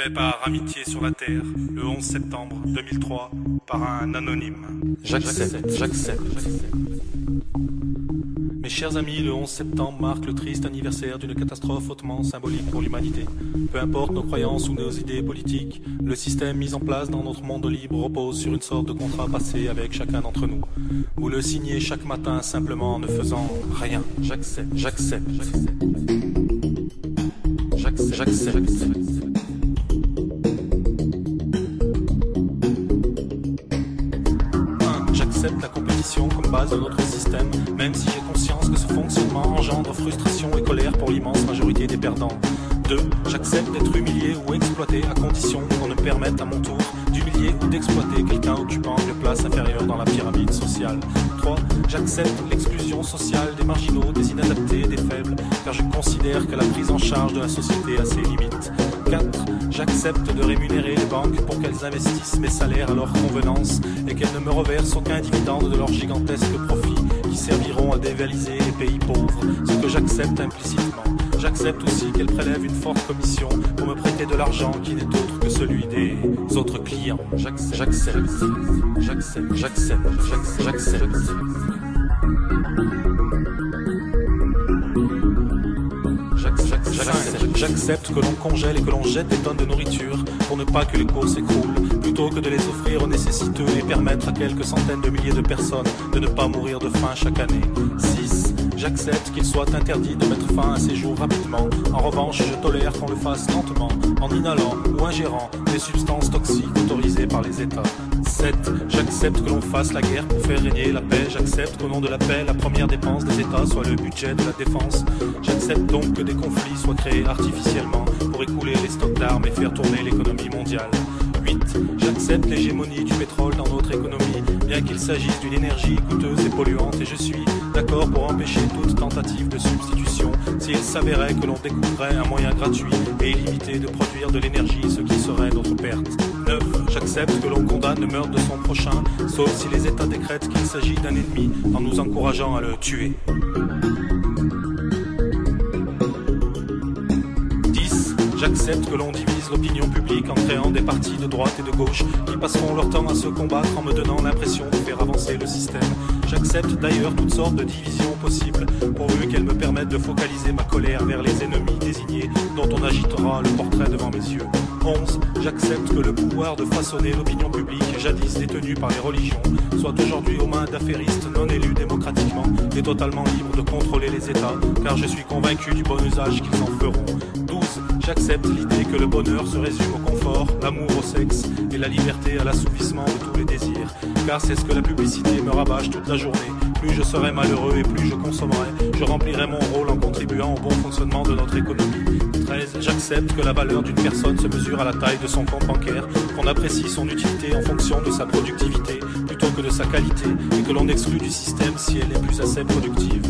Paix par amitié sur la terre, le 11 septembre 2003, par un anonyme. J'accepte. Mes chers amis, le 11 septembre marque le triste anniversaire d'une catastrophe hautement symbolique pour l'humanité. Peu importe nos croyances ou nos idées politiques, le système mis en place dans notre monde libre repose sur une sorte de contrat passé avec chacun d'entre nous. Vous le signez chaque matin simplement en ne faisant rien. J'accepte. J'accepte la compétition comme base de notre système, même si j'ai conscience que ce fonctionnement engendre frustration et colère pour l'immense majorité des perdants. 2. J'accepte d'être humilié ou exploité à condition qu'on me permette à mon tour d'humilier ou d'exploiter quelqu'un occupant une place inférieure dans la pyramide sociale. 3. J'accepte l'exclusion sociale des marginaux, des inadaptés et des faibles, car je considère que la prise en charge de la société a ses limites. 4. J'accepte de rémunérer les banques pour qu'elles investissent mes salaires à leur convenance et qu'elles ne me reversent aucun dividende de leurs gigantesques profits qui serviront à dévaliser les pays pauvres, ce que j'accepte implicitement. J'accepte aussi qu'elles prélèvent une forte commission pour me prêter de l'argent qui n'est autre que celui des autres clients. J'accepte. J'accepte que l'on congèle et que l'on jette des tonnes de nourriture pour ne pas que les cours s'écroulent, plutôt que de les offrir aux nécessiteux et permettre à quelques centaines de milliers de personnes de ne pas mourir de faim chaque année. 6. J'accepte qu'il soit interdit de mettre fin à ces jours rapidement. En revanche, je tolère qu'on le fasse lentement, en inhalant ou ingérant des substances toxiques autorisées par les États. 7. J'accepte que l'on fasse la guerre pour faire régner la paix. J'accepte qu'au nom de la paix, la première dépense des États soit le budget de la défense. J'accepte donc que des conflits soient créés artificiellement pour écouler les stocks d'armes et faire tourner l'économie mondiale. 8. J'accepte l'hégémonie du pétrole dans notre économie, bien qu'il s'agisse d'une énergie coûteuse et polluante, et je suis d'accord pour empêcher toute tentative de substitution s'il s'avérait que l'on découvrait un moyen gratuit et illimité de produire de l'énergie, ce qui serait notre perte. 9. J'accepte que l'on condamne le meurtre de son prochain, sauf si les États décrètent qu'il s'agit d'un ennemi, en nous encourageant à le tuer. 10. J'accepte que l'on divise l'opinion publique en créant des partis de droite et de gauche qui passeront leur temps à se combattre en me donnant l'impression de faire avancer le système. J'accepte d'ailleurs toutes sortes de divisions possibles, pourvu qu'elles me permettent de focaliser ma colère vers les ennemis désignés dont on agitera le portrait devant mes yeux. 11. J'accepte que le pouvoir de façonner l'opinion publique, jadis détenue par les religions, soit aujourd'hui aux mains d'affairistes non élus démocratiquement et totalement libres de contrôler les États, car je suis convaincu du bon usage qu'ils en feront. 12. J'accepte l'idée que le bonheur se résume au confort, l'amour au sexe et la liberté à l'assouvissement de tous les désirs, car c'est ce que la publicité me rabâche toute la journée. Plus je serai malheureux et plus je consommerai, je remplirai mon rôle en contribuant au bon fonctionnement de notre économie. 13. J'accepte que la valeur d'une personne se mesure à la taille de son compte bancaire, qu'on apprécie son utilité en fonction de sa productivité plutôt que de sa qualité, et que l'on exclut du système si elle est plus assez productive.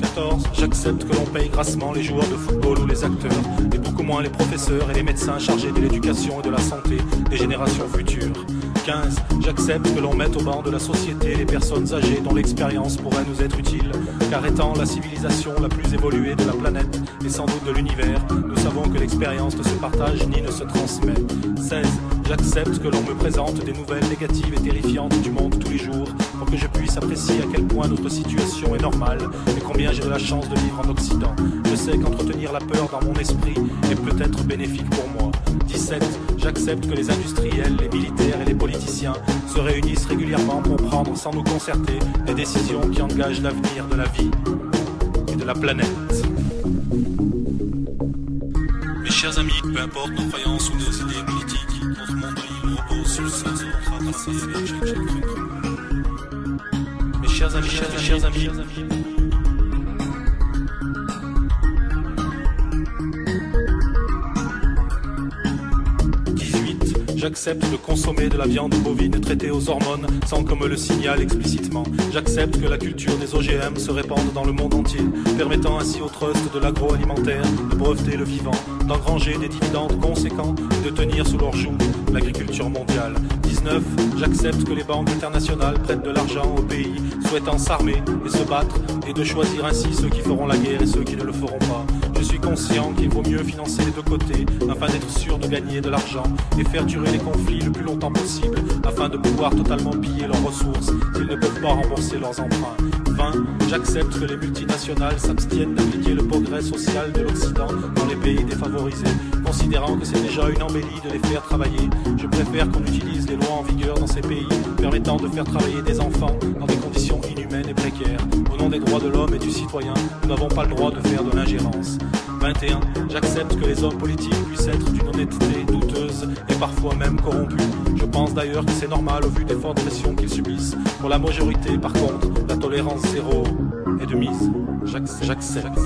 14. J'accepte que l'on paye grassement les joueurs de football ou les acteurs, et beaucoup moins les professeurs et les médecins chargés de l'éducation et de la santé des générations futures. 15. J'accepte que l'on mette au banc de la société les personnes âgées dont l'expérience pourrait nous être utile, car étant la civilisation la plus évoluée de la planète et sans doute de l'univers, nous savons que l'expérience ne se partage ni ne se transmet. 16. J'accepte que l'on me présente des nouvelles négatives et terrifiantes du monde tous les jours pour que je puisse apprécier à quel point notre situation est normale et combien j'ai de la chance de vivre en Occident. Je sais qu'entretenir la peur dans mon esprit est peut-être bénéfique pour moi. 17. J'accepte que les industriels, les militaires et les politiciens se réunissent régulièrement pour prendre sans nous concerter des décisions qui engagent l'avenir de la vie et de la planète. Mes chers amis, peu importe nos croyances ou nos idées politiques, notre monde libre repose sur le sens de notre avancée avec chaque Mes chers amis, J'accepte de consommer de la viande bovine traitée aux hormones sans qu'on me le signale explicitement. J'accepte que la culture des OGM se répande dans le monde entier, permettant ainsi au trust de l'agroalimentaire de breveter le vivant, d'engranger des dividendes conséquents et de tenir sous leur joug l'agriculture mondiale. 19. J'accepte que les banques internationales prêtent de l'argent aux pays souhaitant s'armer et se battre et de choisir ainsi ceux qui feront la guerre et ceux qui ne le feront pas. Je suis conscient qu'il vaut mieux financer les deux côtés afin d'être sûr de gagner de l'argent et faire durer les conflits le plus longtemps possible afin de pouvoir totalement piller leurs ressources s'ils ne peuvent pas rembourser leurs emprunts. 20. J'accepte que les multinationales s'abstiennent d'appliquer le progrès social de l'Occident dans les pays défavorisés, considérant que c'est déjà une embellie de les faire travailler. Je préfère qu'on utilise les lois en vigueur dans ces pays permettant de faire travailler des enfants dans des conditions inhumaines et précaires. Au nom des droits de l'homme et du citoyen, nous n'avons pas le droit de faire de l'ingérence. 21. J'accepte que les hommes politiques puissent être d'une honnêteté douteuse et parfois même corrompus. Je pense d'ailleurs que c'est normal au vu des fortes pressions qu'ils subissent. Pour la majorité, par contre, la tolérance zéro est de mise. J'accepte.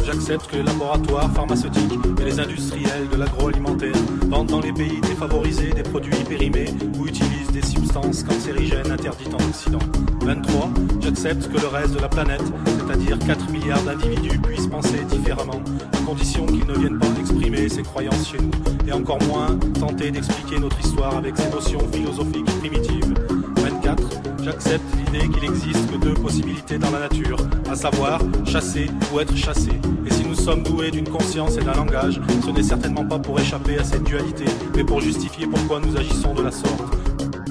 J'accepte que les laboratoires pharmaceutiques et les industriels de l'agroalimentaire vendent dans les pays défavorisés des produits périmés ou utilisent des substances cancérigènes interdites en Occident. 23. J'accepte que le reste de la planète, c'est-à-dire 4 milliards d'individus, puissent penser différemment, à condition qu'ils ne viennent pas exprimer ses croyances chez nous, et encore moins tenter d'expliquer notre histoire avec ses notions philosophiques primitives. 24. J'accepte l'idée qu'il existe que deux possibilités dans la nature, à savoir chasser ou être chassé. Et si nous sommes doués d'une conscience et d'un langage, ce n'est certainement pas pour échapper à cette dualité, mais pour justifier pourquoi nous agissons de la sorte.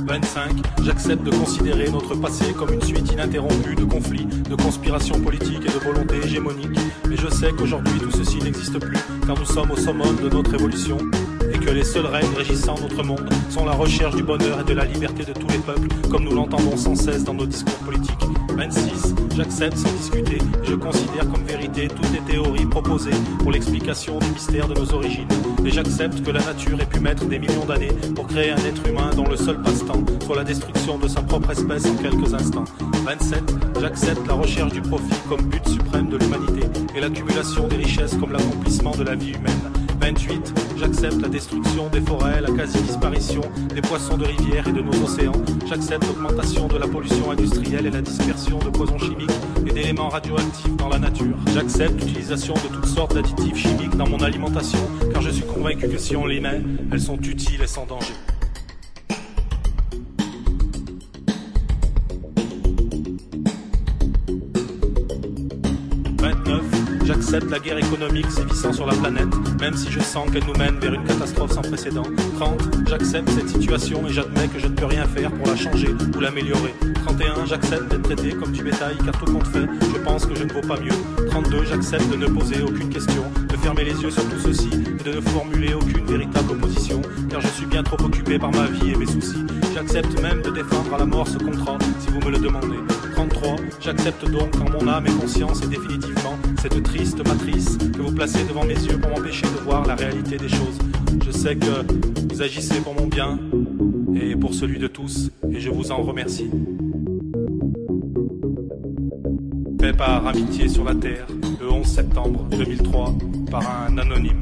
25. J'accepte de considérer notre passé comme une suite ininterrompue de conflits, de conspirations politiques et de volontés hégémoniques. Mais je sais qu'aujourd'hui tout ceci n'existe plus, car nous sommes au summum de notre évolution, et que les seules règles régissant notre monde sont la recherche du bonheur et de la liberté de tous les peuples, comme nous l'entendons sans cesse dans nos discours politiques. 26. J'accepte sans discuter, et je considère comme vérité toutes les théories proposées pour l'explication du mystère de nos origines. Et j'accepte que la nature ait pu mettre des millions d'années pour créer un être humain dont le seul passe-temps soit la destruction de sa propre espèce en quelques instants. 27. J'accepte la recherche du profit comme but suprême de l'humanité et l'accumulation des richesses comme l'accomplissement de la vie humaine. 28. J'accepte la destruction des forêts, la quasi-disparition des poissons de rivière et de nos océans. J'accepte l'augmentation de la pollution industrielle et la dispersion de poisons chimiques et d'éléments radioactifs dans la nature. J'accepte l'utilisation de toutes sortes d'additifs chimiques dans mon alimentation, car je suis convaincu que si on les met, elles sont utiles et sans danger. J'accepte la guerre économique sévissant sur la planète, même si je sens qu'elle nous mène vers une catastrophe sans précédent. 30. J'accepte cette situation et j'admets que je ne peux rien faire pour la changer ou l'améliorer. 31. J'accepte d'être traité comme du bétail car tout compte fait, je pense que je ne vaux pas mieux. 32. J'accepte de ne poser aucune question, de fermer les yeux sur tout ceci et de ne formuler aucune véritable opposition, car je suis bien trop occupé par ma vie et mes soucis. J'accepte même de défendre à la mort ce contrat, si vous me le demandez. 33. J'accepte donc en mon âme et conscience et définitivement cette triste matrice que vous placez devant mes yeux pour m'empêcher de voir la réalité des choses. Je sais que vous agissez pour mon bien et pour celui de tous, et je vous en remercie. Fait par Amitié sur la Terre, le 11 septembre 2003, par un anonyme.